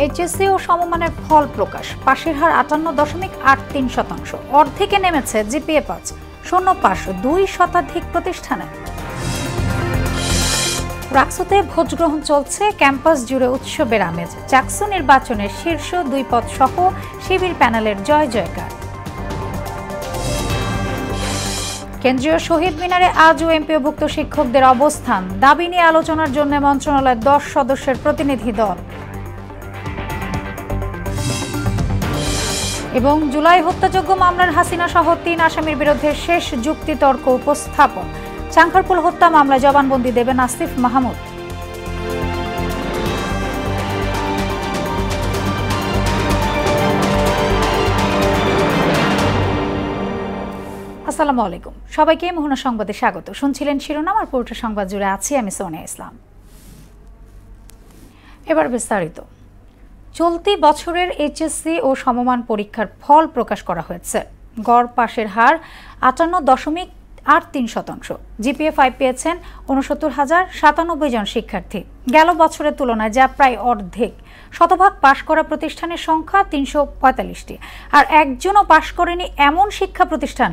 HSC ও সমমানের ফল প্রকাশ, পাশের হার 58.83%, অর্ধেকে নেমেছে জিপিএ 5, শূন্য পাশ 2 শতাধিক প্রতিষ্ঠানে। রাকসুতে ভোজ গ্রহণ চলছে, ক্যাম্পাস জুড়ে উৎসবের আমেজ, চাকসু নির্বাচনের শীর্ষ 2 পদ সহ শিবির প্যানেলের জয় জয়কার। কেন্দ্রীয় শহীদ মিনারে আজও এমপিওভুক্ত শিক্ষকদের অবস্থান, দাবি নিয়ে আলোচনার জন্য মন্ত্রণালয়ের 10 সদস্যের প্রতিনিধি দল। এবং জুলাই হত্যাযজ্ঞ মামলার হাসিনা সহ 3 আসামির বিরুদ্ধে শেষ যুক্তিতর্ক উপস্থাপন, চাংখারপুল হত্যা মামলায় জবানবন্দি দেবেন আসিফ মাহমুদ। আসসালামু আলাইকুম, সবাইকে মোহনা সংবাদে স্বাগত। শুনছিলেন শিরোনাম, আর পুরোটা সংবাদ জুড়ে আছি আমি সোনিয়া ইসলাম। এবার বিস্তারিত। চলতি বছরের এইচএসসি ও সমমান পরীক্ষার ফল প্রকাশ করা হয়েছে। গড় পাশের হার 58.83%। জিপিএ 5 পেয়েছেন 69,097 জন শিক্ষার্থী। গেল বছরের তুলনায় যা প্রায় অর্ধেক। শতভাগ পাশ করা প্রতিষ্ঠানের সংখ্যা 345টি, আর একজনও পাশ করেনি এমন শিক্ষা প্রতিষ্ঠান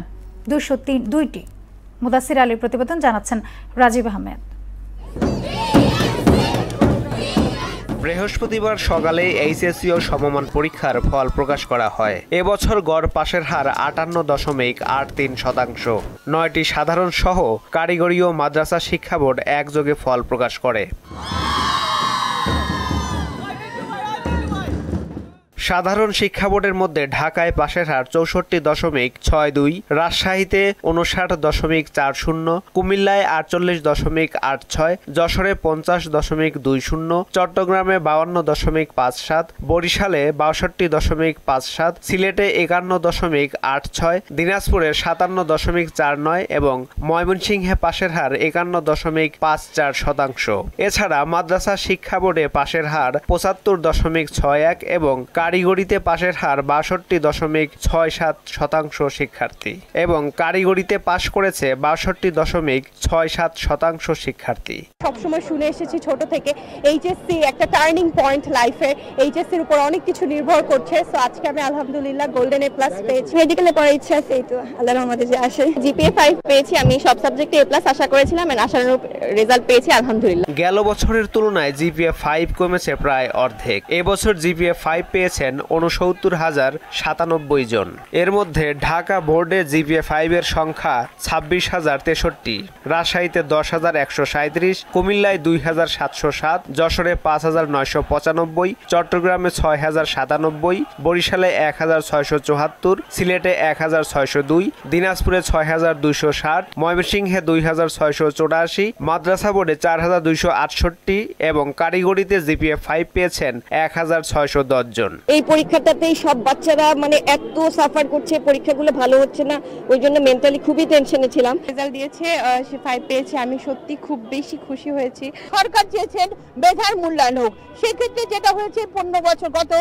202টি। মুদাসির আলীর প্রতিবেদন, জানাচ্ছেন রাজীব আহমেদ। বৃহস্পতিবার সকালে এইচএসসি ও সমমান পরীক্ষার ফল প্রকাশ করা হয়। এবছর গড় পাশের হার 58.83%। 9টি সাধারণ সহ কারিগরি ও মাদ্রাসা শিক্ষা বোর্ড একযোগে ফল প্রকাশ করে। সাধারণ শিক্ষা বোর্ডের মধ্যে ঢাকায় পাশের হার 64.62, রাজশাহীতে 59.40, কুমিল্লায় 48.86, যশোরে 50.20, চট্টগ্রামে 52.57, বরিশালে 62.57, সিলেটে 51.86, দিনাজপুরে 57.49 এবং ময়মনসিংহে পাশের হার 51.54%। এছাড়া মাদ্রাসা শিক্ষা বোর্ডে পাশের হার 75.61 এবং কারিগরিতে পাশের হার 62.67% শিক্ষার্থী, এবং কারিগরিতে পাশ করেছে 62.67% শিক্ষার্থী। সবসময় শুনে এসেছি ছোট থেকে এইচএসসি একটা টার্নিং পয়েন্ট লাইফে, এইচএসসির উপর অনেক কিছু নির্ভর করছে। সো আজকে আমি আলহামদুলিল্লাহ গোল্ডেন এ প্লাস পেয়েছি। মেডিকেলে পড়ার ইচ্ছা আছে, এই তো আল্লাহর রহমতে যে আসে। জিপিএ 5 পেয়েছি, আমি সব সাবজেক্টে এ প্লাস আশা করেছিলাম, এন্ড আশানুরূপ রেজাল্ট পেয়েছি আলহামদুলিল্লাহ। গেল বছরের তুলনায় জিপিএ 5 কমেছে প্রায় অর্ধেক। এবছর জিপিএ 5 পেয়েছেন 69,097 জন। এর মধ্যে ঢাকা বোর্ডে জিপিএ 5 এর সংখ্যা 26,063, রাজশাহীতে 10,137, কুমিল্লায় 2,707, যশোরে 5,995, চট্টগ্রামে 6,097, বরিশালে 1,674, সিলেটে 1,602, দিনাজপুরে 6,260, ময়মনসিংহে 2,684, মাদ্রাসা বোর্ডে 4,268 এবং কারিগরিতে জিপিএ 5 পেয়েছেন 1,610 জন। এই পরীক্ষাটাতেই সব বাচ্চারা এত সাফার করছে, পরীক্ষাগুলো ভালো হচ্ছে না, ওই জন্য মেন্টালি খুবই টেনশনে ছিলাম। রেজাল্ট দিয়েছে, সে 5 পেয়েছে, আমি সত্যি খুব বেশি খুশি হয়েছি। সরকার চেয়েছেন মেধার মূল্যায়ন হোক, সেক্ষেত্রে যেটা হয়েছে 15 বছর, গত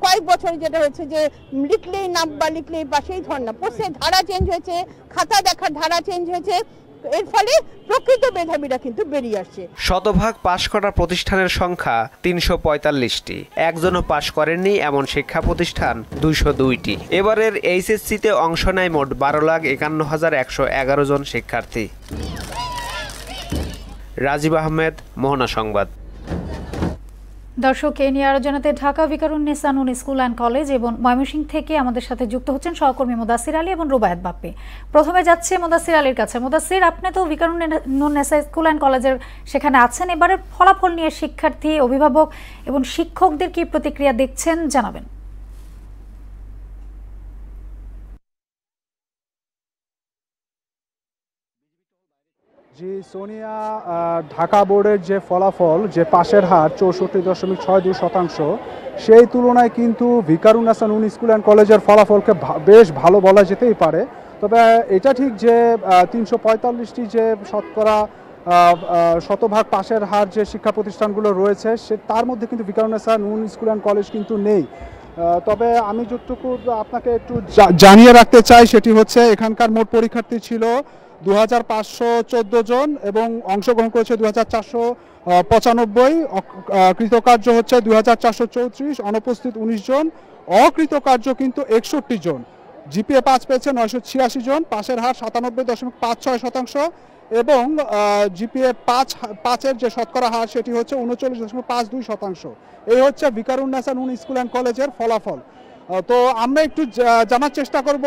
কয়েক বছর যেটা হয়েছে যে লিখলেই নাম বা লিখলেই বা সেই ধরনা পড়ছে, ধারা চেঞ্জ হয়েছে, খাতা দেখার ধারা চেঞ্জ হয়েছে, এর ফলে প্রকৃত মেধাবীরা কিন্তু বেরিয়ে আসছে। শতভাগ পাশ করা প্রতিষ্ঠানের সংখ্যা 345টি, একজনও পাশ করেননি এমন শিক্ষা প্রতিষ্ঠান 202টি। এবারের এইচএসসিতে অংশ নেয় মোট 12,51,111 জন শিক্ষার্থী। রাজীব আহমেদ, মোহনা সংবাদ। দর্শক, এই নিয়ে আরো জানাতে ঢাকা ভিকারুন্নেসা নুন স্কুল অ্যান্ড কলেজ এবং ময়মনসিংহ থেকে আমাদের সাথে যুক্ত হচ্ছেন সহকর্মী মুদাসির আলী এবং রুবায়াত বাপ্পি। প্রথমে যাচ্ছে মুদাসির আলীর কাছে। মুদাসির, আপনি তো ভিকারুন্নেসা স্কুল অ্যান্ড কলেজের সেখানে আছেন, এবারের ফলাফল নিয়ে শিক্ষার্থী, অভিভাবক এবং শিক্ষকদের কি প্রতিক্রিয়া দেখছেন জানাবেন। জি সোনিয়া, ঢাকা বোর্ডের যে ফলাফল, যে পাশের হার 64.62%, সেই তুলনায় কিন্তু ভিকারুন্নেসা নুন স্কুল অ্যান্ড কলেজের ফলাফলকে বেশ ভালো বলা যেতেই পারে। তবে এটা ঠিক যে 345টি যে শতকরা শতভাগ পাশের হার যে শিক্ষা প্রতিষ্ঠানগুলো রয়েছে, তার মধ্যে কিন্তু ভিকারুন্নেসা নুন স্কুল অ্যান্ড কলেজ কিন্তু নেই। তবে আমি যতটুকু আপনাকে একটু জানিয়ে রাখতে চাই সেটি হচ্ছে এখানকার মোট পরীক্ষার্থী ছিল 2514 জন এবং অংশগ্রহণ করেছে 95, কৃতকার্য হচ্ছে 2434, অনুপস্থিত 19 জন, অকৃতকার্য কিন্তু 61 জন। জিপিএ 5 পেয়েছে 986 জন, পাশের হার 97.56% এবং জিপিএ 5-এর যে শতকরা হার সেটি হচ্ছে 39.52%। এই হচ্ছে ভিকারুন্নেসা নূন স্কুল অ্যান্ড কলেজের ফলাফল। তো আমরা একটু জানার চেষ্টা করব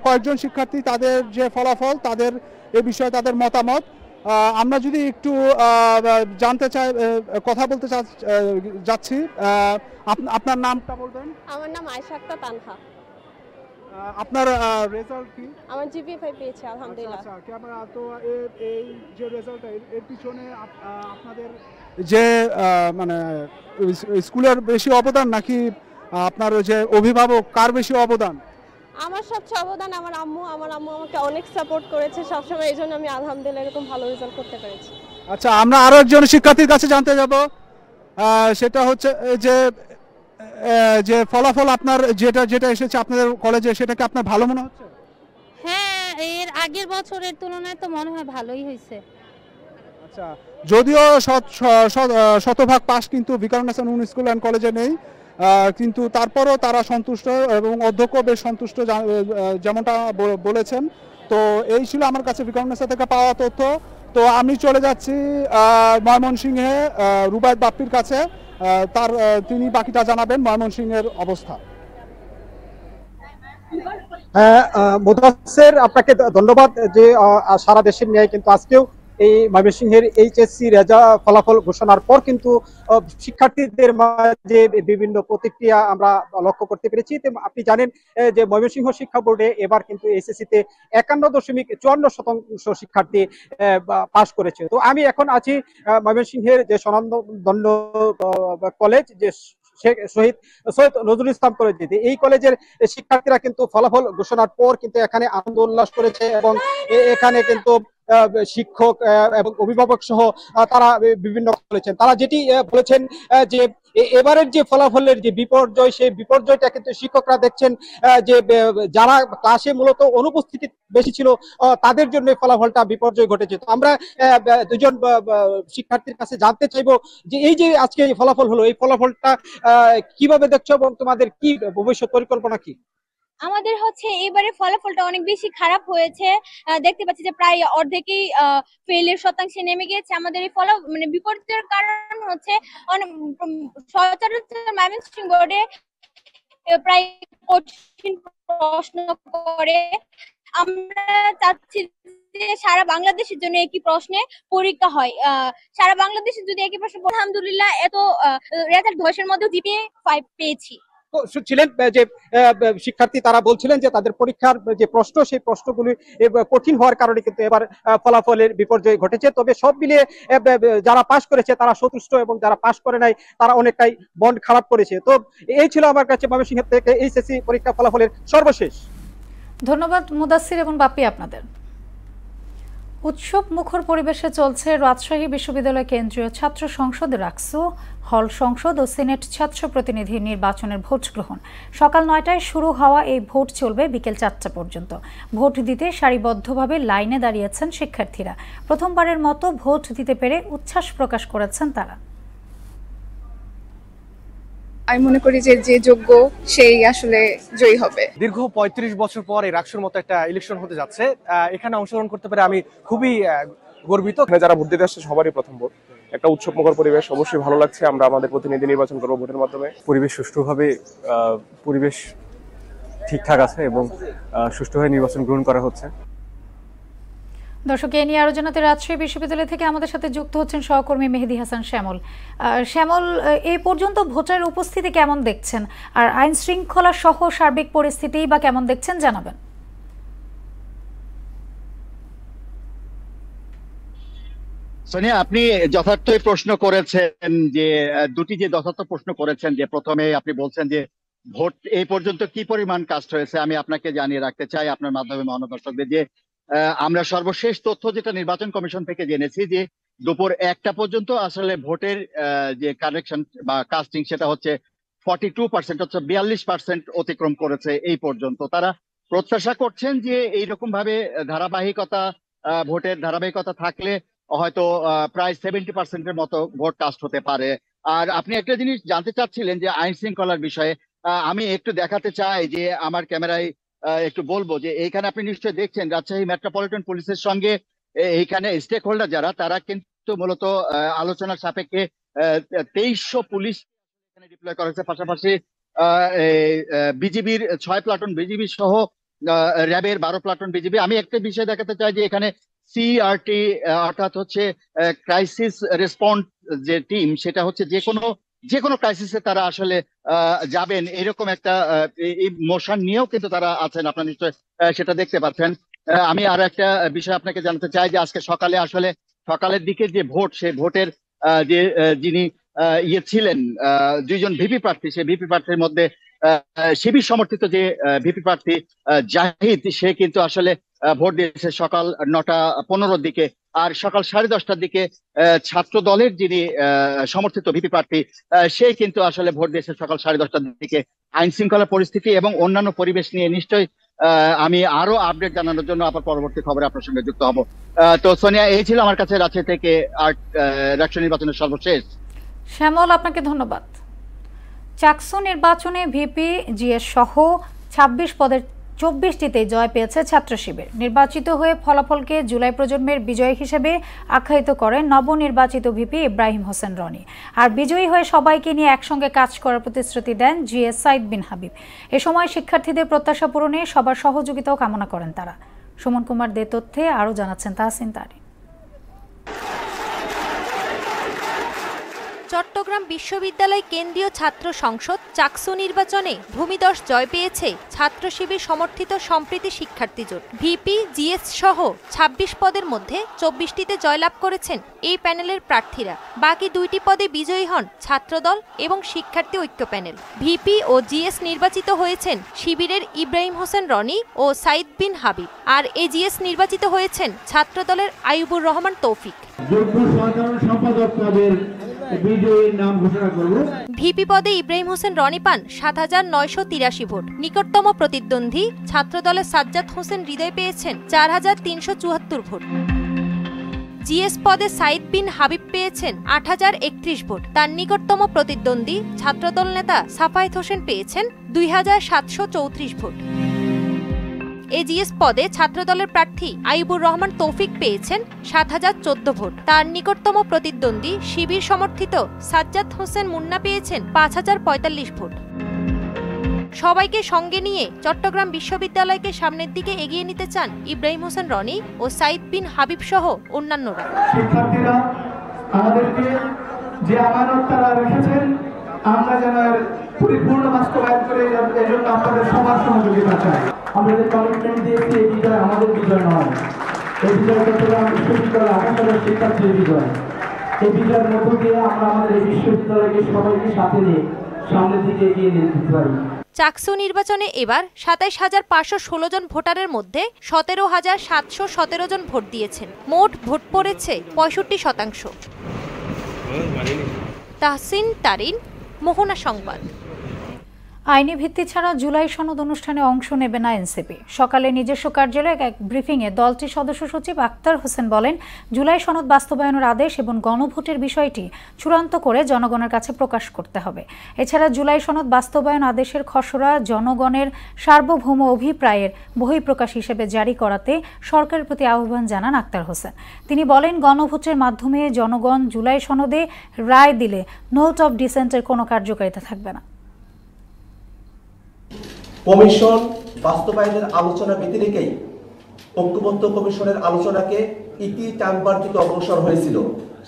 কয়েকজন শিক্ষার্থী তাদের যে ফলাফল, তাদের এ বিষয়ে তাদের মতামত। আমরা যদি একটু জানতে চাই, কথা বলতে যাচ্ছি, আপনার নামটা বলবেন? আমার নাম আয়েশা আক্তার তানহা। আপনার রেজাল্ট কি? আমার জিপিএ 5 পেয়েছি আলহামদুলিল্লাহ। আচ্ছা, তো এই যে রেজাল্টটা, এর পিছনে আপনাদের যে মানে স্কুলের বেশি অবদান নাকি আপনার যে অভিভাবক, কার বেশি অবদান? আমার সবচেয়ে অবদান আমার আম্মু। আমার আম্মু আমাকে অনেক সাপোর্ট করেছে সবসময়, এই জন্য আমি আলহামদুলিল্লাহ এরকম ভালো রেজাল্ট করতে পেরেছি। আচ্ছা, আমরা আরো একজন শিক্ষার্থীর কাছে জানতে যাব। সেটা হচ্ছে যে ফলাফল আপনার যেটা এসেছে আপনাদের কলেজে, সেটা কি আপনার ভালো মনে হচ্ছে? হ্যাঁ, এর আগের বছরের তুলনায় তো মনে হয় ভালোই হয়েছে। আচ্ছা, যদিও শতভাগ পাস কিন্তু ভিকারুন্নেসা নূন স্কুল অ্যান্ড কলেজে নেই, কিন্তু তারপরও তারা সন্তুষ্ট এবং অধ্যক্ষ বেশ সন্তুষ্ট, যেমনটা বলেছেন। তো এই ছিল আমার কাছে ভিকারুন্নেসা থেকে পাওয়া তথ্য। তো আমি চলে যাচ্ছি ময়মনসিংহে রুবায়েত বাপ্পির কাছে, তিনি বাকিটা জানাবেন ময়মনসিংহের অবস্থা। হ্যাঁ, মুদাসসির, আপনাকে ধন্যবাদ যে সারা দেশের ন্যায় কিন্তু আজকেও এই ময়মনসিংহের এইচএসসি ফলাফল ঘোষণার পর কিন্তু শিক্ষার্থীদের মাঝে বিভিন্ন প্রতিক্রিয়া আমরা লক্ষ্য করতে পেরেছি। আপনি জানেন যে ময়মনসিংহ শিক্ষা বোর্ডে এবার কিন্তু এইচএসসিতে 51.54% শিক্ষার্থী পাশ করেছে। তো আমি এখন আছি ময়মনসিংহের যে স্বনামধন্য কলেজ, যে শহীদ সৈয়দ নজরুল ইসলাম কলেজ, এই কলেজের শিক্ষার্থীরা কিন্তু ফলাফল ঘোষণার পর কিন্তু এখানে আনন্দ উল্লাস করেছে এবং এখানে কিন্তু শিক্ষক এবং অভিভাবক সহ তারা বিভিন্ন বলেছেন। তারা যেটি বলেছেন যে এবারের যে ফলাফলের যে বিপর্যয়, সেই বিপর্যয়টা কিন্তু শিক্ষকরা দেখছেন যে যারা ক্লাসে মূলত অনুপস্থিতি বেশি ছিল তাদের জন্য ফলাফলটা বিপর্যয় ঘটেছে। তো আমরা দুজন শিক্ষার্থীর কাছে জানতে চাইবো যে এই যে আজকে ফলাফল হলো, এই ফলাফলটা কিভাবে দেখছো এবং তোমাদের কি ভবিষ্যৎ পরিকল্পনা কি? আমাদের হচ্ছে এবারে ফলাফলটা অনেক বেশি খারাপ হয়েছে। দেখতে পাচ্ছি যে প্রায় অর্ধেকই ফেলের শতাংশে নেমে গিয়েছে। আমাদের এই মানে বিপর্যয়ের কারণ হচ্ছে সচরাচর ময়মনসিংহ বোর্ডে প্রায় কঠিন প্রশ্ন করে। আমরা চাচ্ছি যে সারা বাংলাদেশের জন্য একই প্রশ্নে পরীক্ষা হয়। সারা বাংলাদেশে যদি একই প্রশ্ন, আলহামদুলিল্লাহ এত রেজাল্ট ধসের মধ্যে জিপিএ 5 পেয়েছি। ছিলেন যে শিক্ষার্থী, তারা বলছিলেন যে তাদের পরীক্ষার যে প্রশ্ন, সেই প্রশ্নগুলি কঠিন হওয়ার কারণে কিন্তু এবার ফলাফলের বিপর্যয় ঘটেছে। তবে সব মিলিয়ে যারা পাশ করেছে তারা সন্তুষ্ট এবং যারা পাশ করে নাই তারা অনেকটাই মন খারাপ করেছে। তো এই ছিল আমার কাছে ময়মনসিংহ থেকে এইচএসসি পরীক্ষা ফলাফলের সর্বশেষ। ধন্যবাদ মুদাসসির এবং বাপ্পি আপনাদের। উৎসব মুখর পরিবেশে চলছে রাজশাহী বিশ্ববিদ্যালয় কেন্দ্রীয় ছাত্র সংসদ রাকসু হল সংসদ ও সিনেট ছাত্র প্রতিনিধি নির্বাচনের ভোট গ্রহণ। সকাল 9টায় শুরু হওয়া এই ভোট চলবে বিকেল 4টা পর্যন্ত। ভোট দিতে সারিবদ্ধভাবে লাইনে দাঁড়িয়েছেন শিক্ষার্থীরা। প্রথমবারের মতো ভোট দিতে পেরে উচ্ছ্বাস প্রকাশ করেছেন তারা। আমি মনে করি যে যে যোগ্য সেই আসলে জয়ী হবে। দীর্ঘ 35 বছর পর এই রাকসুর মতো একটা ইলেকশন হতে যাচ্ছে, এখানে অংশগ্রহণ করতে পেরে আমি খুবই গর্বিত। যারা ভোট দিতে আসছে সবারই প্রথম ভোট, একটা উৎসবমুখর পরিবেশ, অবশ্যই ভালো লাগছে। আমরা আমাদের প্রতিনিধি নির্বাচন করবো ভোটের মাধ্যমে। পরিবেশ সুষ্ঠুভাবে পরিবেশ ঠিকঠাক আছে এবং সুষ্ঠুভাবে নির্বাচন গ্রহণ করা হচ্ছে। দর্শক, এ নিয়ে আরো জানাতে রাজশাহী বিশ্ববিদ্যালয় থেকে আমাদের সাথে যুক্ত হচ্ছেন সহকর্মী মেহেদী হাসান শ্যামল। শ্যামল, এই পর্যন্ত ভোটারের উপস্থিতি কেমন দেখছেন, আর আইন শৃঙ্খলা সহ সার্বিক পরিস্থিতি বা কেমন দেখছেন জানাবেন। সোনিয়া, আপনি যথার্থই প্রশ্ন করেছেন, যে দুটি যে যথার্থ প্রশ্ন করেছেন, যে প্রথমে আপনি বলছেন যে ভোট এই পর্যন্ত কি পরিমাণ কাস্ট হয়েছে। আমি আপনাকে জানিয়ে রাখতে চাই আপনার মাধ্যমে মহানদর্শকদের যে আমরা সর্বশেষ তথ্য যেটা নির্বাচন কমিশন থেকে জেনেছি, যে দুপুর 1টা পর্যন্ত আসলে ভোটের যে কারেকশন বা কাস্টিং সেটা হচ্ছে 42%, হচ্ছে 42% অতিক্রম করেছে এই পর্যন্ত। তারা প্রত্যাশা করছেন যে এইরকম ভাবে ভোটের ধারাবাহিকতা থাকলে হয়তো প্রায় 70% মতো ভোট কাস্ট হতে পারে। আর আপনি একটা জিনিস জানতে চাচ্ছিলেন যে আইন শৃঙ্খলার বিষয়ে, আমি একটু দেখাতে চাই যে আমার ক্যামেরায় একটু বলবো যে এইখানে আপনি নিশ্চয়ই দেখছেন রাজশাহী মেট্রোপলিটন পুলিশের সঙ্গে এইখানে স্টেক হোল্ডার যারা, তারা কিন্তু মূলত আলোচনার সাপেক্ষে 2300 পুলিশ ডিপ্লয় করা হয়েছে। পাশাপাশি বিজিবির 6 প্লাটুন বিজিবি সহ র্যাবের 12 প্লাটুন বিজিবি। আমি একটা বিষয় দেখাতে চাই যে এখানে সিআরটি অর্থাৎ হচ্ছে ক্রাইসিস রেসপন্স যে টিম, সেটা হচ্ছে যে কোনো ক্রাইসিসে তারা আসলে যাবেন এরকম একটা মোশন নিয়েও কিন্তু তারা আছেন, আপনারা নিশ্চয় সেটা দেখতে পাচ্ছেন। আমি আর একটা বিষয় আপনাকে জানাতে চাই যে আজকে সকালের দিকে যে ভোট, সেই ভোটের যে যিনি ছিলেন 2 জন ভিপি প্রার্থী, সেই ভিপি প্রার্থীর মধ্যে শিবির সমর্থিত যে ভিপি প্রার্থী জাহিদ, সে কিন্তু আসলে ভোট দিয়েছে সকাল 9:15 দিকে। আর সকাল 10:30টার দিকে ছাত্র দলের যিনি সমর্থিত ভিপি প্রার্থী, সে কিন্তু আসলে ভোট দিয়েছে সকাল 10:30টার দিকে। আইন শৃঙ্খলা পরিস্থিতি এবং অন্যান্য পরিবেশ নিয়ে নিশ্চয়ই আমি আরো আপডেট জানানোর জন্য আবার পরবর্তী খবরে আপনার সঙ্গে যুক্ত হব। তো সোনিয়া, এই ছিল আমার কাছে রাজশাহী থেকে রাষ্ট্র নির্বাচনের সর্বশেষ। শ্যামল, আপনাকে ধন্যবাদ। চাকসু নির্বাচনে ভিপি জিএস সহ 26 পদের 24টিতে জয় পেয়েছে ছাত্র শিবির। নির্বাচিত হয়ে ফলাফলকে জুলাই প্রজন্মের বিজয় হিসেবে আখ্যায়িত করেন নবনির্বাচিত ভিপি ইব্রাহিম হোসেন রনি। আর বিজয়ী হয়ে সবাইকে নিয়ে একসঙ্গে কাজ করার প্রতিশ্রুতি দেন জিএস সাইদ বিন হাবিব। এ সময় শিক্ষার্থীদের প্রত্যাশা পূরণে সবার সহযোগিতাও কামনা করেন তারা। সুমন কুমার দে তথ্যে আরও জানাচ্ছেন তাহসিন তারিন। চট্টগ্রাম বিশ্ববিদ্যালয় কেন্দ্রীয় ছাত্র সংসদ চাকসু নির্বাচনে ভূমিদশ জয় পেয়েছে ছাত্র শিবির সমর্থিত সম্প্রীতি শিক্ষার্থী জোট। ভিপি জিএস সহ 26 পদের মধ্যে 24টিতে জয়লাভ করেছেন এই প্যানেলের প্রার্থীরা। বাকি 2টি পদে বিজয়ী হন ছাত্রদল এবং শিক্ষার্থী ঐক্য প্যানেল। ভিপি ও জিএস নির্বাচিত হয়েছেন শিবিরের ইব্রাহিম হোসেন রনি ও সাইদ বিন হাবিব। আর এজিএস নির্বাচিত হয়েছেন ছাত্রদলের আইয়ুবুর রহমান তৌফিক। ভিপি পদে ইব্রাহিম হোসেন রনি পান 7,983 ভোট। নিকটতম প্রতিদ্বন্দ্বী ছাত্রদলের সাজ্জাদ হোসেন হৃদয় পেয়েছেন 4,374 ভোট। জিএস পদে সাইদ বিন হাবিব পেয়েছেন 8,031 ভোট। তার নিকটতম প্রতিদ্বন্দ্বী ছাত্রদল নেতা সাফায়েত হোসেন পেয়েছেন 2,734 ভোট। এজিএস পদে ছাত্রদলের প্রার্থী আইয়ুবুর রহমান তৌফিক পেয়েছেন 7,014 ভোট। তার নিকটতম প্রতিদ্বন্দ্বী শিবির সমর্থিত সাজ্জাদ হোসেন মুন্না পেয়েছেন 5,045 ভোট। সবাইকে সঙ্গে নিয়ে চট্টগ্রাম বিশ্ববিদ্যালয়কে সামনের দিকে এগিয়ে নিতে চান ইব্রাহিম হোসেন রনি ও সাইদ বিন হাবিব সহ অন্যান্যরা। শিক্ষার্থীরা আমাদেরকে যে আমানত তারা রেখেছেন, আমরা যেন পরিপূর্ণ বাস্তবায়ন করে এজন্য আপনাদের সবার সহযোগিতা চাই। আমরা যে কমিটমেন্ট দিয়েছি, এই বিজয় আমাদের বিজয় নয়, এই বিজয় চট্টগ্রাম বিশ্ববিদ্যালয় 28,000 শিক্ষার্থীর বিজয়। এই বিজয়ের মধ্য দিয়ে আমরা আমাদের এই বিশ্ববিদ্যালয়কে সবাইকে সাথে নিয়ে সামনের দিকে এগিয়ে নিয়ে যেতে পারি। চাকসু নির্বাচনে এবার 27,516 জন ভোটারের মধ্যে 17,717 জন ভোট দিয়েছেন। মোট ভোট পড়েছে 65%। তাহসিন তারিন, মোহনা সংবাদ। আইনি ভিত্তি ছাড়া জুলাই সনদ অনুষ্ঠানে অংশ নেবে না এনসিপি। সকালে নিজস্ব কার্যালয়ে এক ব্রিফিংয়ে দলটির সদস্য সচিব আক্তার হোসেন বলেন, জুলাই সনদ বাস্তবায়নের আদেশ এবং গণভোটের বিষয়টি চূড়ান্ত করে জনগণের কাছে প্রকাশ করতে হবে। এছাড়া জুলাই সনদ বাস্তবায়ন আদেশের খসড়া জনগণের সার্বভৌম অভিপ্রায়ের বহিঃপ্রকাশ হিসেবে জারি করাতে সরকারের প্রতি আহ্বান জানান আক্তার হোসেন। তিনি বলেন, গণভোটের মাধ্যমে জনগণ জুলাই সনদে রায় দিলে নোট অফ ডিসেন্টের কোনো কার্যকারিতা থাকবে না। কমিশন বাস্তবায়নের আলোচনা ব্যতি রেখেই ঐক্যবদ্ধ কমিশনের আলোচনাকে ইতি টানবার দিকে অগ্রসর হয়েছিল।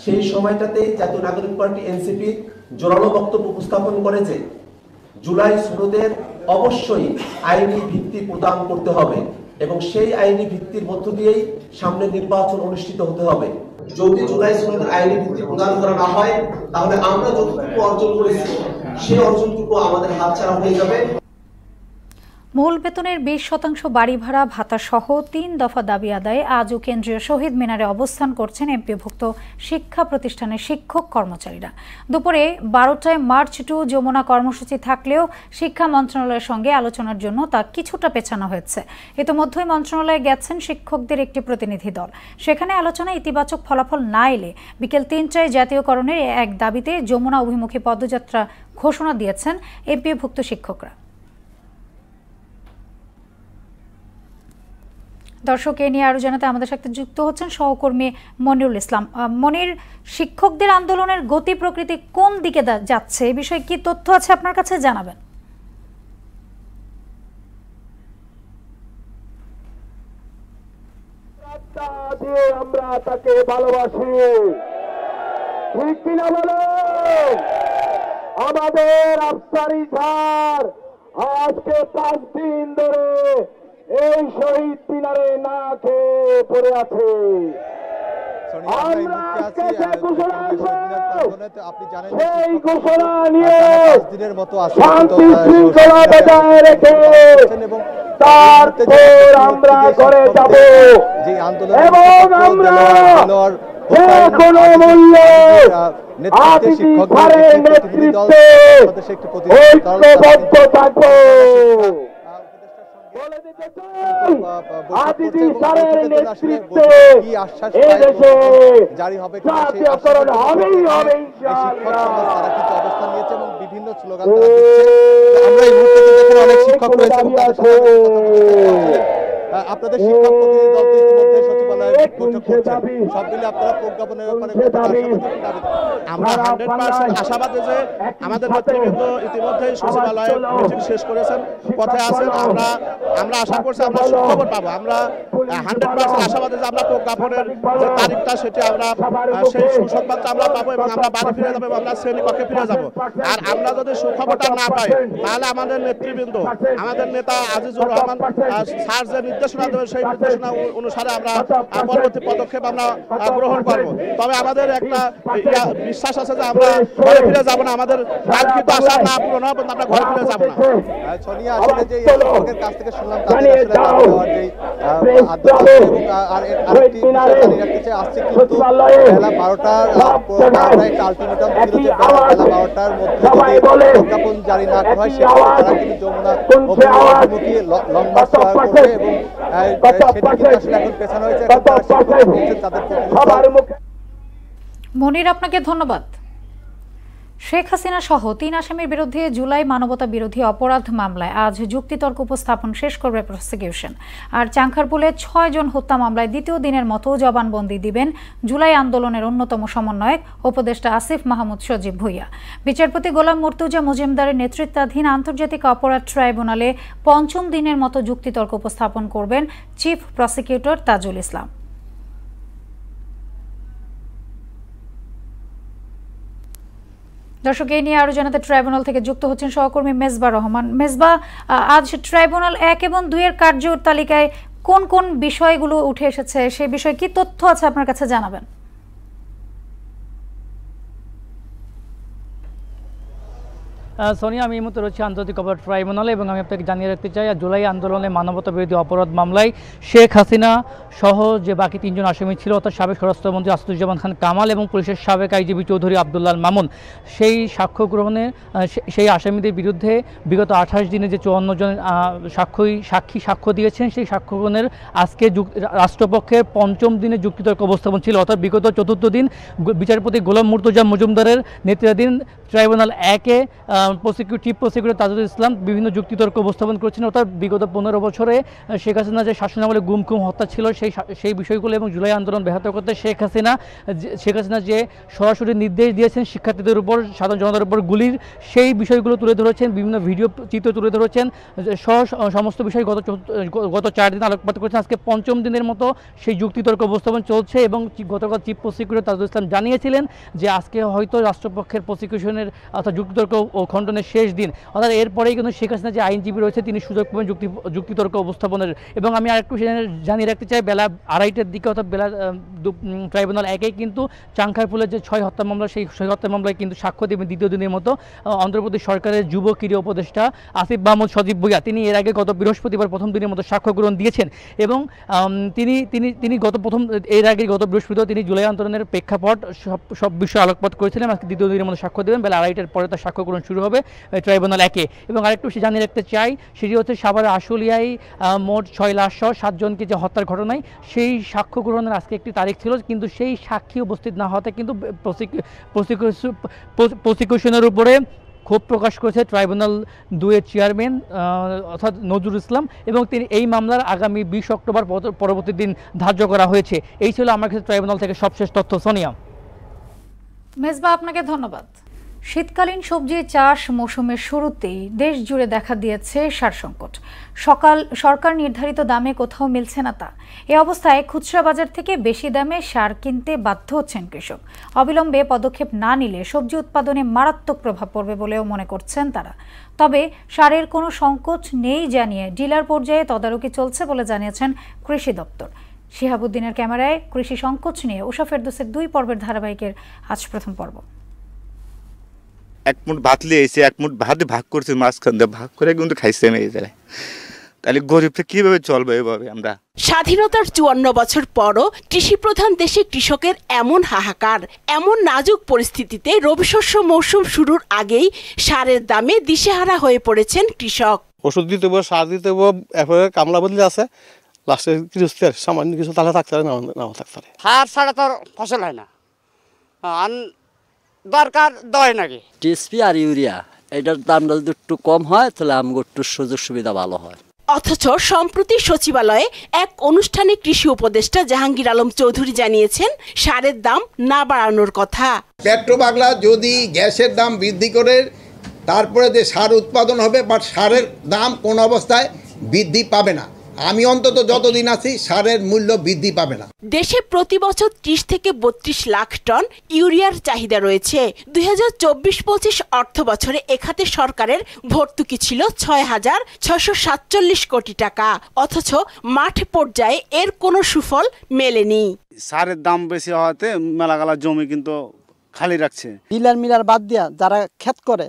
সেই সময়টাতে জাতীয় নাগরিক পার্টি এনসিপি জোরালো বক্তব্য উপস্থাপন করে যে জুলাই সনদের অবশ্যই আইনি ভিত্তি প্রদান করতে হবে এবং সেই আইনি ভিত্তির মধ্য দিয়েই সামনে নির্বাচন অনুষ্ঠিত হতে হবে। যদি জুলাই সনদের আইনি ভিত্তি প্রদান করা না হয়, তাহলে আমরা যতটুকু অর্জন করেছি সেই অর্জনটুকু আমাদের হাতছাড়া হয়ে যাবে। মূল বেতনের 20% বাড়ি ভাড়া ভাতা সহ 3 দফা দাবি আদায়ে আজও কেন্দ্রীয় শহীদ মিনারে অবস্থান করছেন এমপিভুক্ত শিক্ষা প্রতিষ্ঠানের শিক্ষক কর্মচারীরা। দুপুরে 12টায় মার্চ টু যমুনা কর্মসূচি থাকলেও শিক্ষা মন্ত্রণালয়ের সঙ্গে আলোচনার জন্য তা কিছুটা পেছানো হয়েছে। ইতিমধ্যেই মন্ত্রণালয়ে গেছেন শিক্ষকদের একটি প্রতিনিধি দল। সেখানে আলোচনায় ইতিবাচক ফলাফল না এলে বিকেল 3টায় জাতীয়করণের এক দাবিতে যমুনা অভিমুখী পদযাত্রা ঘোষণা দিয়েছেন এমপিভুক্ত শিক্ষকরা। দর্শক, এ নিয়ে আরো জানাতে আমাদের সাথে যুক্ত হচ্ছেন সহকর্মী মনিরুল ইসলাম। মনির, শিক্ষকদের আন্দোলনের গতি প্রকৃতি কোন দিকে যাচ্ছে, এই বিষয়ে কি তথ্য আছে আপনার কাছে জানাবেন? আমরা তাকে ভালোবাসি, ঠিক কিনা বলো? আমাদের আফসারি স্যার আজকে 5 দিন ধরে এই শহীদ মিনারে না খেয়ে পড়ে আছে। সেই ঘোষণা নিয়ে শান্তি শৃঙ্খলা বজায় রেখে তারপর আমরা ঘরে যাব এবং আমরা যে কোনো মূল্যে আদিতি স্যারের নেতৃত্বে ঐক্যবদ্ধ থাকবো। আদিতি স্যারের নেতৃত্বে এদেশে জাতীয়করণ হবেই হবে ইনশাআল্লাহ। বিভিন্ন স্লোগান আমরা এই মুহূর্তে দেখেন অনেক শিক্ষক রয়েছে। আপনাদের শিক্ষক প্রতিনিধি দল ইতিমধ্যে সচিবালয়ে বৈঠক করছেন, সব মিলে আপনারা প্রজ্ঞাপনের ব্যাপারে আমরা 100% আশাবাদী যে আমাদের নেতৃবৃন্দ ইতিমধ্যে সচিবালয়ে মিটিং শেষ করেছেন, পথে আছেন। আমরা আশা করছি আমরা সুখবর পাবো। আমরা 100% আশাবাদী যে আমরা প্রজ্ঞাপনের যে তারিখটা সেটি আমরা সেই সুসংবাদটা আমরা পাবো এবং আমরা বাড়ি ফিরে যাবো এবং আমরা শ্রেণীকক্ষে ফিরে যাবো। আর আমরা যদি সুখবরটা না পাই তাহলে আমাদের নেতৃবৃন্দ, আমাদের নেতা আজিজুর রহমান স্যার যে নির্দেশনা দেবে সেই নির্দেশনা অনুসারে আমরা পরবর্তী পদক্ষেপ আমরা গ্রহণ করব। তবে আমাদের একটা বিশ্বাস আছে যে আমরা ঘরে ফিরে যাব না, আমাদের কাঙ্ক্ষিত আশা না পূরণ হবে আমরা ঘরে ফিরে যাব না। সোনিয়া, আসলে যে শিক্ষকের কাছ থেকে শুনলাম তাদের আসলে দাবি দেওয়ার যে আন্দোলন এবং আরেকটি বিষয় জানিয়ে রাখতে চাই, আসছে কিন্তু বেলা 12টার একটা আলটিমেটাম ছিল যে বেলা 12টার মধ্যে যদি প্রজ্ঞাপন জারি না করা হয় সেক্ষেত্রে তারা কিন্তু যমুনা অভিমুখী লং মার্চ করবে এবং সেটি কিন্তু আসলে এখন পেছানো হয়েছে। এখন তারা শিক্ষকরা বলছেন তাদের প্রতিনিধি। মনির, আপনাকে ধন্যবাদ। শেখ হাসিনা সহ 3 আসামির বিরুদ্ধে জুলাই মানবতা বিরোধী অপরাধ মামলায় আজ যুক্তিতর্ক উপস্থাপন শেষ করবে প্রসিকিউশন। আর চাংখারপুলে 6 জন হত্যা মামলায় দ্বিতীয় দিনের মতো জবানবন্দি দিবেন জুলাই আন্দোলনের অন্যতম সমন্বয়ক উপদেষ্টা আসিফ মাহমুদ সজীব ভুইয়া। বিচারপতি গোলাম মুর্তুজা মজুমদারের নেতৃত্বাধীন আন্তর্জাতিক অপরাধ ট্রাইব্যুনালে 5ম দিনের মতো যুক্তিতর্ক উপস্থাপন করবেন চিফ প্রসিকিউটর তাজুল ইসলাম। দর্শক, এই নিয়ে আরো জানাতে ট্রাইব্যুনাল থেকে যুক্ত হচ্ছেন সহকর্মী মেজবা রহমান। মেজবা, আজ ট্রাইব্যুনাল 1 এবং 2 এর কার্য তালিকায় কোন কোন বিষয়গুলো উঠে এসেছে, সেই বিষয়ে কি তথ্য আছে আপনার কাছে জানাবেন? সোনিয়া, আমি এই মুহূর্তে রয়েছি আন্তর্জাতিক অপরাধ ট্রাইব্যুনালে এবং আমি আপনাকে জানিয়ে রাখতে চাই জুলাই আন্দোলনে মানবতা বিরোধী অপরাধ মামলায় শেখ হাসিনা সহ যে বাকি 3 জন আসামি ছিল অর্থাৎ সাবেক স্বরাষ্ট্রমন্ত্রী আসাদুজ্জামান খান কামাল এবং পুলিশের সাবেক আইজিপি চৌধুরী আব্দুল্লাহ মামুন, সেই সাক্ষ্য গ্রহণে সেই আসামিদের বিরুদ্ধে বিগত 28 দিনে যে 54 জন সাক্ষী সাক্ষ্য দিয়েছেন সেই সাক্ষ্য গ্রহণের আজকে রাষ্ট্রপক্ষের 5ম দিনে যুক্তিতর্ক উপস্থাপন ছিল। অর্থাৎ বিগত 4র্থ দিন বিচারপতি গোলাম মুর্তুজা মজুমদারের নেতৃত্বাধীন tribunal 1-এ chief prosecutor Tajul Islam বিভিন্ন যুক্তিতর্ক উপস্থাপন করেছেন। অর্থাৎ বিগত 15 বছরে শেখ হাসিনা যে শাসনামলে গুম খুম হত্যা ছিল সেই বিষয়গুলো এবং জুলাই আন্দোলন ব্যাহত করতে শেখ হাসিনা যে সরাসরি নির্দেশ দিয়েছেন শিক্ষার্থীদের উপর, সাধারণ জনতার উপর গুলির, সেই বিষয়গুলো তুলে ধরেছেন, বিভিন্ন ভিডিও চিত্র তুলে ধরেছেন, সমস্ত বিষয় গত 4 দিন আলোকপাত করেছেন। আজকে 5ম দিনের মতো সেই যুক্তিতর্ক উপস্থাপন চলছে এবং গতকাল চিফ প্রসিকিউটর তাজুল ইসলাম জানিয়েছিলেন যে আজকে হয়তো রাষ্ট্রপক্ষের প্রসিকিউশনের অর্থাৎ যুক্তিতর্ক ও বন্টনের শেষ দিন, অর্থাৎ এরপরেই কিন্তু শেখ হাসিনা যে আইনজীবী রয়েছে তিনি সুযোগ পাবেন যুক্তিতর্ক উপস্থাপনের। এবং আমি আরেকটু জানিয়ে রাখতে চাই, বেলা 2:30টার দিকে অর্থাৎ বেলা ট্রাইব্যুনাল 1-এ কিন্তু চাংখারপুলের যে 6 হত্যা মামলা, সেই 6 হত্যা মামলায় কিন্তু সাক্ষ্য দেবেন দ্বিতীয় দিনের মতো অন্ধ্রপ্রদেশ সরকারের যুব ক্রীড়া উপদেষ্টা আসিফ মাহমুদ সজীব ভুইয়া। তিনি এর আগে গত বৃহস্পতিবার প্রথম দিনের মতো সাক্ষ্য গ্রহণ দিয়েছেন এবং তিনি এর আগে গত বৃহস্পতিবার তিনি জুলাই আন্দোলনের প্রেক্ষাপট সব বিষয়ে আলোকপাত করেছিলেন। আজকে দ্বিতীয় দিনের মতো সাক্ষ্য দেবেন, বেলা 2:30টার পরে তার সাক্ষ্য গ্রহণ শুরু হবে ট্রাইব্যুনাল 1-এ। এবং আরেকটু জানিয়ে রাখতে চাই, সেটি হচ্ছে সাভারের আশুলিয়ায় মোট 6 লাশ সহ 7 জনকে যে হত্যার ঘটনায় সেই সাক্ষ্য গ্রহণের আজকে একটি তারিখ ছিল, কিন্তু সেই সাক্ষী উপস্থিত না হওয়াতে কিন্তু প্রসিকিউশনের উপরে ক্ষোভ প্রকাশ করেছে ট্রাইব্যুনাল 2-এর চেয়ারম্যান অর্থাৎ নজরুল ইসলাম, এবং তিনি এই মামলার আগামী 20 অক্টোবর পরবর্তী দিন ধার্য করা হয়েছে। এই ছিল আমার কাছে ট্রাইব্যুনাল থেকে সবশেষ তথ্য। সোনিয়া। মেজবা, আপনাকে ধন্যবাদ। শীতকালীন সবজি চাষ মৌসুমের শুরুতেই দেশ জুড়ে দেখা দিয়েছে সার সংকট। সরকার নির্ধারিত দামে কোথাও মিলছে না তা। এ অবস্থায় খুচরা বাজার থেকে বেশি দামে সার কিনতে বাধ্য হচ্ছেন কৃষক। অবিলম্বে পদক্ষেপ না নিলে সবজি উৎপাদনে মারাত্মক প্রভাব পড়বে বলেও মনে করছেন তারা। তবে সারের কোনো সংকোচ নেই জানিয়ে ডিলার পর্যায়ে তদারকি চলছে বলে জানিয়েছেন কৃষি দপ্তর। শিহাবুদ্দিনের ক্যামেরায় কৃষি সংকোচ নিয়ে উষা ফেরদৌসের 2 পর্বের ধারাবাহিকের আজ প্রথম পর্ব। এক মুঠ ভাত লিয়েছে, এক মুঠ ভাত ভাগ করছে, মাঝখান দিয়ে ভাগ করে কিন্তু খাইছে মেয়ে যায়। তাহলে গরিবটা কিভাবে চলবে এভাবে? আমরা স্বাধীনতার 54 বছর পরও কৃষি প্রধান দেশে কৃষকের এমন হাহাকার, এমন নাজুক পরিস্থিতিতে রবি শস্য মৌসুম শুরুর আগেই সারের দামে দিশেহারা হয়ে পড়েছেন কৃষক। ওষুধ দিতে হবে, সার দিতে হবে, এরপরে কামলা বদলে আছে, লাস্টে গৃহস্থের সামান্য কিছু তাহলে থাকতে পারে, নাও থাকতে পারে। সার ছাড়া তো ফসল হয় না, দরকার দয় নাকি টিএসপি আর ইউরিয়া, এটার দামটা যদি একটু কম হয় তাহলে আমাকে একটু সুযোগ সুবিধা ভালো হয়। অথচ সম্প্রতি সচিবালয়ে এক অনুষ্ঠানে কৃষি উপদেষ্টা জাহাঙ্গীর আলম চৌধুরী জানিয়েছেন সারের দাম না বাড়ানোর কথা। পেট্রোবাংলা যদি গ্যাসের দাম বৃদ্ধি করে তারপরে যে সার উৎপাদন হবে, বাট সারের দাম কোন অবস্থায় বৃদ্ধি পাবে না। আমি অন্তত যতদিন আছি সারের মূল্য বৃদ্ধি পাবে না। দেশে প্রতি বছর 30 থেকে 32 লাখ টন ইউরিয়ার চাহিদা রয়েছে। 2024-25 অর্থ বছরে এখাতে সরকারের ভর্তুকি ছিল 6,647 কোটি টাকা, অথচ মাঠ পর্যায়ে এর কোনো সুফল মেলেনি। সারের দাম বেশি হওয়াতে মেলাগালা জমি কিন্তু খালি রাখছে। ডিলার মিলার বাদ দিয়া যারা ক্ষেত করে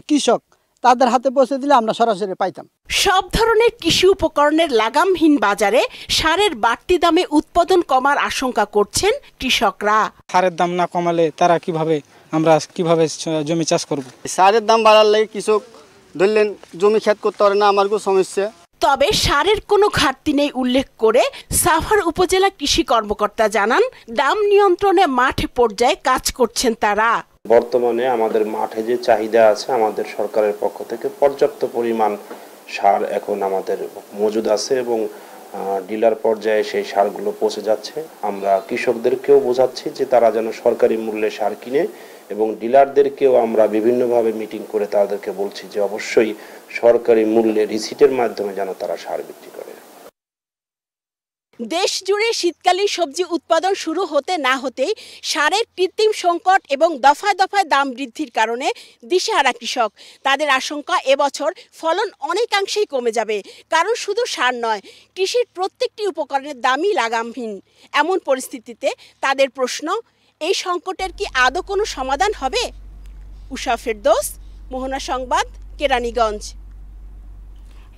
কৃষক, তাদের হাতে পৌঁছে দিলে আমরা সরাসরি পাইতাম। সব ধরনের কৃষি উপকরণের লাগামহীন বাজারে সারের বাড়তি দামে উৎপাদন কমার আশঙ্কা করছেন কৃষকরা। সারের দাম না কমালে তারা আমরা কিভাবে জমি চাষ করব? সারের দাম বাড়ালে কৃষক ধরলেন জমি ক্ষেত করতে পারে না, আমার কোনো সমস্যা। তবে সারের কোনো ঘাটতি নেই উল্লেখ করে সাভার উপজেলা কৃষি কর্মকর্তা জানান, দাম নিয়ন্ত্রণে মাঠ পর্যায়ে কাজ করছেন তারা। বর্তমানে আমাদের মাঠে যে চাহিদা আছে, আমাদের সরকারের পক্ষ থেকে পর্যাপ্ত পরিমাণ সার এখন আমাদের মজুদ আছে এবং ডিলার পর্যায়ে সেই সারগুলো পৌঁছে যাচ্ছে। আমরা কৃষকদেরকেও বোঝাচ্ছি যে তারা যেন সরকারি মূল্যে সার কিনে, এবং ডিলারদেরকেও আমরা বিভিন্নভাবে মিটিং করে তাদেরকে বলছি যে অবশ্যই সরকারি মূল্যে রিসিটের মাধ্যমে যেন তারা সার বিক্রি করে। দেশ জুড়ে শীতকালীন সবজি উৎপাদন শুরু হতে না হতেই সারের কৃত্রিম সংকট এবং দফায় দফায় দাম বৃদ্ধির কারণে দিশেহারা কৃষক। তাদের আশঙ্কা এবছর ফলন অনেকাংশেই কমে যাবে, কারণ শুধু সার নয়, কৃষির প্রত্যেকটি উপকরণের দামই লাগামহীন। এমন পরিস্থিতিতে তাদের প্রশ্ন, এই সংকটের কি আদৌ কোনো সমাধান হবে? উষা ফেরদৌস, মোহনা সংবাদ, কেরানীগঞ্জ।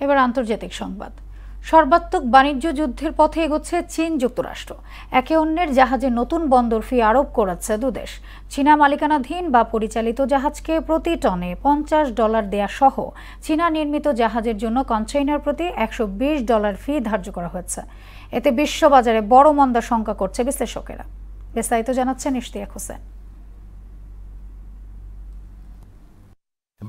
এবার আন্তর্জাতিক সংবাদ। সর্বাত্মক বাণিজ্য যুদ্ধের পথে এগোচ্ছে চীন যুক্তরাষ্ট্র। একে অন্যের জাহাজে নতুন বন্দর ফি আরোপ করেছে দুদেশ। চীনা মালিকানাধীন বা পরিচালিত জাহাজকে প্রতি টনে $50 দেয়া সহ চীনা নির্মিত জাহাজের জন্য কন্টেইনার প্রতি $120 ফি ধার্য করা হয়েছে। এতে বিশ্ববাজারে বড় মন্দার শঙ্কা করছে বিশ্লেষকেরা। বিস্তারিত জানাচ্ছেন ইশতিয়াক হোসেন।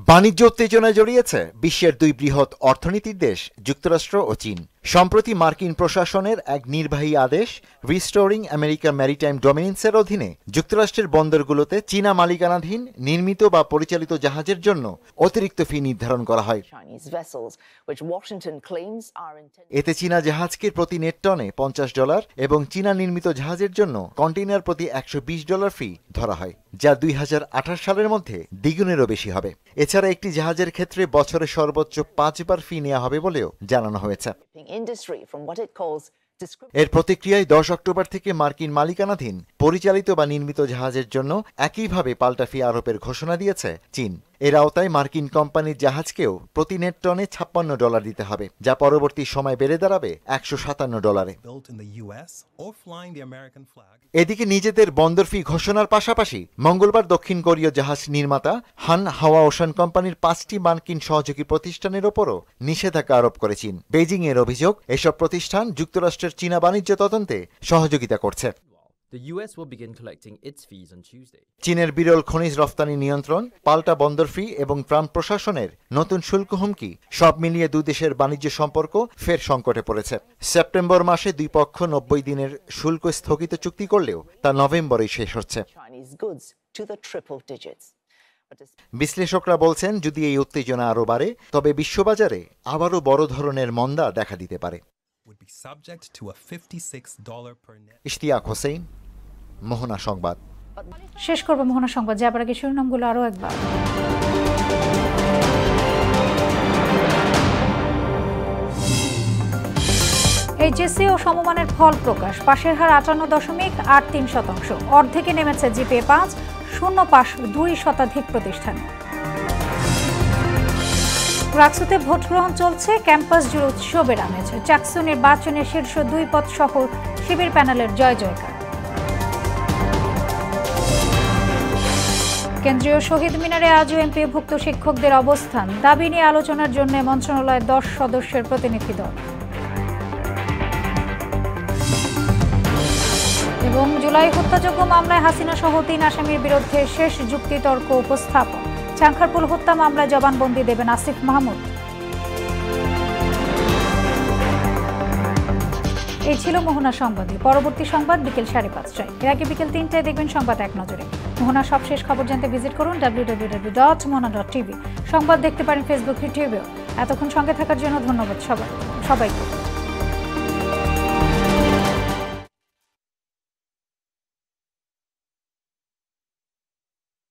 বাণিজ্য উত্তেজনায় জড়িয়েছে বিশ্বের 2 বৃহৎ অর্থনীতির দেশ যুক্তরাষ্ট্র ও চীন। সম্প্রতি মার্কিন প্রশাসনের এক নির্বাহী আদেশ রিস্টোরিং আমেরিকা ম্যারিটাইম ডমিনেন্সের অধীনে যুক্তরাষ্ট্রের বন্দরগুলোতে চীনা মালিকানাধীন নির্মিত বা পরিচালিত জাহাজের জন্য অতিরিক্ত ফি নির্ধারণ করা হয়। এতে চীনা জাহাজকে প্রতি নেট টনে $50 এবং চীনা নির্মিত জাহাজের জন্য কন্টেইনার প্রতি $120 ফি ধরা হয়, যা 2028 সালের মধ্যে দ্বিগুণেরও বেশি হবে। এছাড়া একটি জাহাজের ক্ষেত্রে বছরে সর্বোচ্চ 5 বার ফি নেওয়া হবে বলেও জানানো হয়েছে। এর প্রতিক্রিয়ায় 10 অক্টোবর থেকে মার্কিন মালিকানাধীন পরিচালিত বা নির্মিত জাহাজের জন্য একইভাবে পাল্টা ফি আরোপের ঘোষণা দিয়েছে চীন। এর আওতায় মার্কিন কোম্পানির জাহাজকেও প্রতি নেট টনে $56 দিতে হবে, যা পরবর্তী সময় বেড়ে দাঁড়াবে $157। এদিকে নিজেদের বন্দর ফি ঘোষণার পাশাপাশি মঙ্গলবার দক্ষিণ কোরীয় জাহাজ নির্মাতা হান হাওয়া ওশান কোম্পানির 5টি মার্কিন সহযোগী প্রতিষ্ঠানের ওপরও নিষেধাজ্ঞা আরোপ করে চীন। বেইজিং এর অভিযোগ, এসব প্রতিষ্ঠান যুক্তরাষ্ট্রের চীনা বাণিজ্য তদন্তে সহযোগিতা করছে। চীনের বিরল খনিজ রফতানি নিয়ন্ত্রণ, পাল্টা বন্দর ফি এবং ট্রাম্প প্রশাসনের নতুন শুল্ক হুমকি সব মিলিয়ে দুই দেশের বাণিজ্য সম্পর্ক ফের সংকটে পড়েছে। সেপ্টেম্বর মাসে দুই পক্ষ 90 দিনের শুল্ক স্থগিত চুক্তি করলেও তা নভেম্বরেই শেষ হচ্ছে। বিশ্লেষকরা বলছেন, যদি এই উত্তেজনা আরও বাড়ে তবে বিশ্ববাজারে আবারও বড় ধরনের মন্দা দেখা দিতে পারে। ইশতিয়াক হোসেন, মোহনা সংবাদ। শেষ করব মোহনা সংবাদ, যাবার আগে শিরোনামগুলো আরও একবার। এইচএসসি ও সমমানের ফল প্রকাশ, পাশের হার 58.83%, অর্ধেকে নেমেছে জিপিএ 5, শূন্য পাশ 2 প্রতিষ্ঠানে। রাকসুতে ভোট গ্রহণ চলছে, ক্যাম্পাস জুড়ে উৎসবের আমেজ। চাকসু নির্বাচনের শীর্ষ 2 পদ সহ শিবির প্যানেলের জয় জয়কার। কেন্দ্রীয় শহীদ মিনারে আজও এমপিভুক্ত শিক্ষকদের অবস্থান, দাবি নিয়ে আলোচনার জন্য মন্ত্রণালয়ের 10 সদস্যের প্রতিনিধি দল। এবং জুলাই হত্যাযজ্ঞ মামলায় হাসিনা সহ 3 আসামির বিরুদ্ধে শেষ যুক্তিতর্ক উপস্থাপন। চাংখারপুল হত্যা মামলায় জবানবন্দি দেবেন আসিফ মাহমুদ। এই ছিল মোহনা সংবাদে। পরবর্তী সংবাদ বিকেল 5:30টায়। এর আগে বিকেল 3টায় দেখবেন সংবাদ এক নজরে। মোহনা সবশেষ খবর জানতে ভিজিট করুন www.mohana.tv। সংবাদ দেখতে পারেন ফেসবুক, ইউটিউবেও। এতক্ষণ সঙ্গে থাকার জন্য ধন্যবাদ সবাইকে।